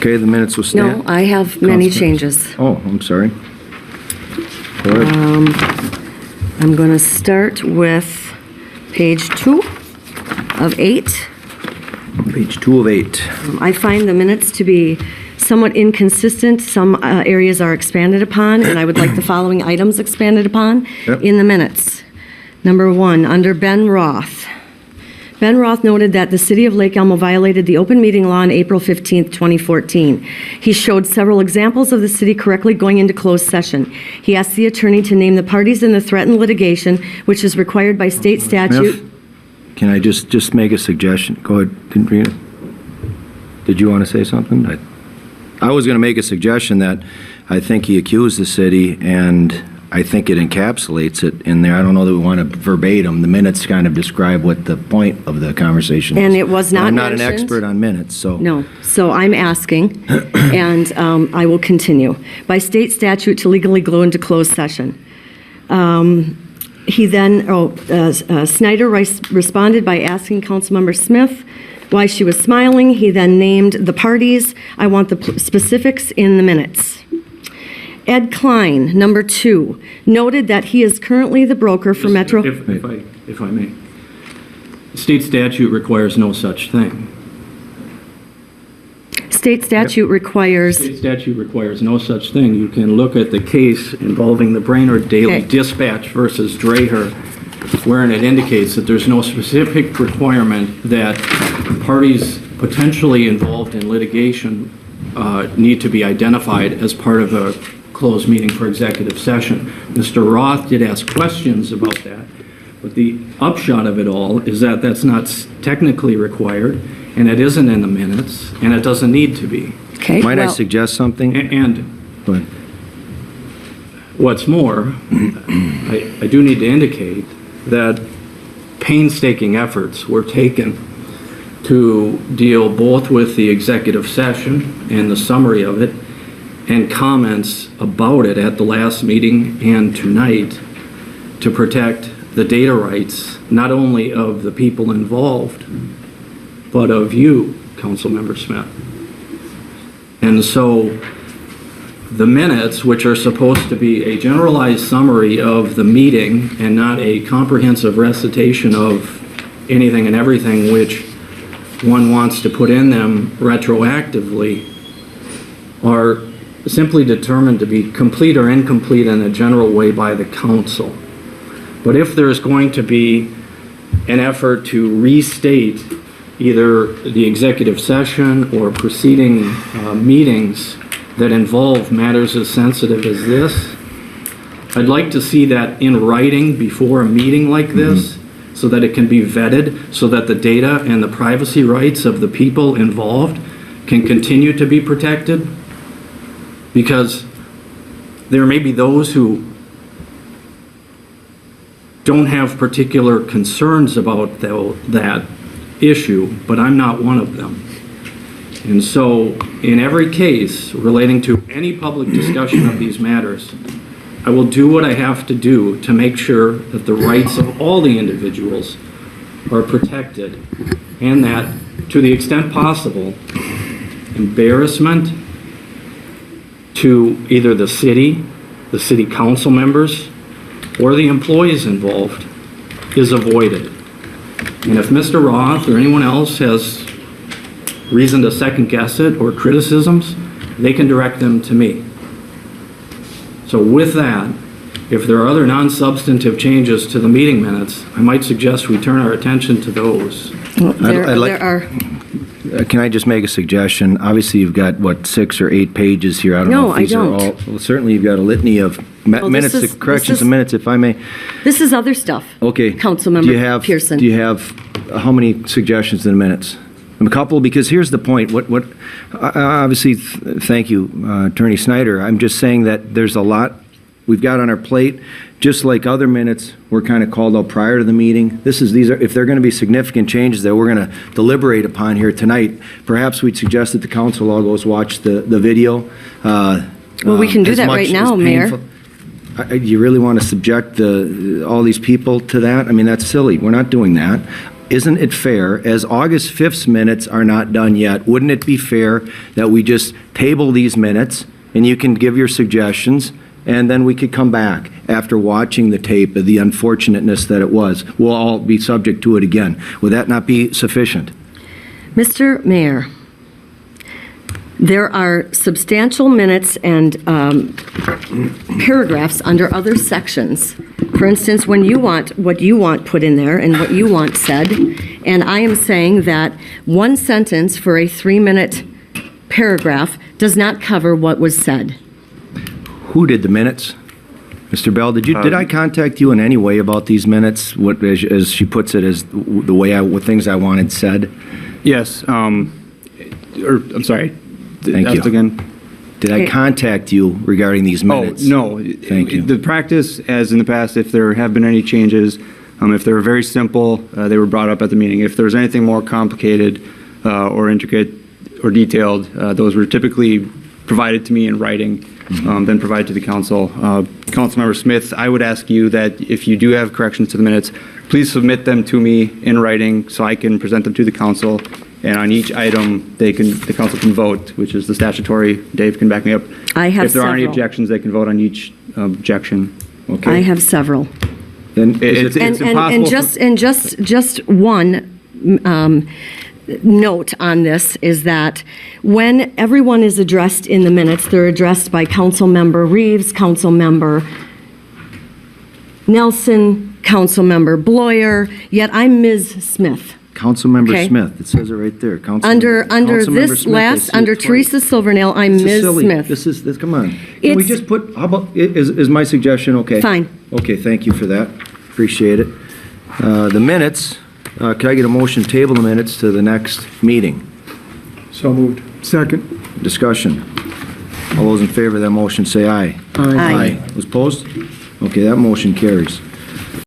Okay, the minutes will stand. No, I have many Councilman- changes. Oh, I'm sorry. Go ahead. I'm going to start with page 2 of 8. Page 2 of 8. I find the minutes to be somewhat inconsistent. Some areas are expanded upon, and I would like the following items expanded upon Yep. in the minutes. Number 1, under Ben Roth. Ben Roth noted that the city of Lake Elmo violated the open meeting law on April 15th, 2014. He showed several examples of the city correctly going into closed session. He asked the attorney to name the parties in the threatened litigation, which is required by state statute. Smith, can I just make a suggestion? Go ahead. Did you want to say something? I was going to make a suggestion that I think he accused the city, and I think it encapsulates it in there. I don't know that we want to verbatim. The minutes kind of describe what the point of the conversation is. And it was not I'm not an mentioned? expert on minutes, so. No, so I'm asking, and I will continue. By state statute to legally go into closed session. He then, Snyder responded by asking Councilmember Smith why she was smiling. He then named the parties. I want the specifics in the minutes. Ed Klein, number 2, noted that he is currently the broker for Metro. If I may. State statute requires no such thing. State statute requires, State statute requires no such thing. You can look at the case involving the Brainerd Daily Okay. Dispatch versus Dreher, wherein it indicates that there's no specific requirement that parties potentially involved in litigation need to be identified as part of a closed meeting for executive session. Mr. Roth did ask questions about that, but the upshot of it all is that that's not technically required, and it isn't in the minutes, and it doesn't need to be. okay, Might I well, suggest something? And Go ahead. what's more, I do need to indicate that painstaking efforts were taken to deal both with the executive session and the summary of it and comments about it at the last meeting and tonight to protect the data rights, not only of the people involved, but of you, Councilmember Smith. And so the minutes, which are supposed to be a generalized summary of the meeting and not a comprehensive recitation of anything and everything which one wants to put in them retroactively, are simply determined to be complete or incomplete in a general way by the council. But if there's going to be an effort to restate either the executive session or preceding meetings that involve matters as sensitive as this, I'd like to see that in writing before a meeting like this, so that it can be vetted, so that the data and the privacy rights of the people involved can continue to be protected. Because there may be those who don't have particular concerns about that issue, but I'm not one of them. And so, in every case relating to any public discussion of these matters, I will do what I have to do to make sure that the rights of all the individuals are protected, and that, to the extent possible, embarrassment to either the city council members, or the employees involved is avoided. And if Mr. Roth or anyone else has reason to second guess it or criticisms, they can direct them to me. So with that, if there are other non-substantive changes to the meeting minutes, I might suggest we turn our attention to those. I'd like- there are, Can I just make a suggestion? Obviously, you've got, 6 or 8 pages here. I don't No, know if I these are don't. all. Well, certainly, you've got a litany of this minutes, is- corrections this and is- minutes, if I may. this is other stuff. Okay. Councilmember Pearson. Do you have, how many suggestions in the minutes? A couple, because here's the point. Obviously, thank you, Attorney Snyder. I'm just saying that there's a lot we've got on our plate. Just like other minutes were kind of called out prior to the meeting. If there are going to be significant changes that we're going to deliberate upon here tonight, perhaps we'd suggest that the council all goes watch the video. Well, we can do as that much right as now, Mayor. You really want to subject all these people to that? I mean, that's silly. We're not doing that. isn't it fair, as August 5th's minutes are not done yet, wouldn't it be fair that we just table these minutes, and you can give your suggestions, and then we could come back after watching the tape of the unfortunateness that it was? We'll all be subject to it again. Would that not be sufficient? Mr. Mayor, there are substantial minutes and paragraphs under other sections. For instance, when you want, what you want put in there and what you want said, and I am saying that one sentence for a 3-minute paragraph does not cover what was said. Who did the minutes? Mr. Bell, did I contact you in any way about these minutes? What, as she puts it, as the way what things I wanted said? Yes, I'm sorry. Thank Ask you. again. Did I contact you regarding these minutes? Oh, no. Thank you. The practice, as in the past, if there have been any changes, if they were very simple, they were brought up at the meeting. If there was anything more complicated or intricate or detailed, those were typically provided to me in writing, then provided to the council. Councilmember Smith, I would ask you that if you do have corrections to the minutes, please submit them to me in writing so I can present them to the council. And on each item, the council can vote, which is the statutory. Dave can back me up. I have If there are any several. objections, they can vote on each objection. Okay. I have several. Then It's impossible. Just one note on this is that when everyone is addressed in the minutes, they're addressed by Councilmember Reeves, Councilmember Nelson, Councilmember Bloyer, yet I'm Ms. Smith. Councilmember Okay. Smith, it says it right there. Under Councilmember this Smith, I see it under twice. Teresa Silvernail, I'm This is Ms. silly. Smith. This, come on. Can we It's- just put, how about, is my suggestion okay? Fine. Okay, thank you for that. Appreciate it. The minutes, could I get a motion to table the minutes to the next meeting? So moved. Second. Discussion. All those in favor of that motion say aye. Aye. Those opposed? Okay, that motion carries.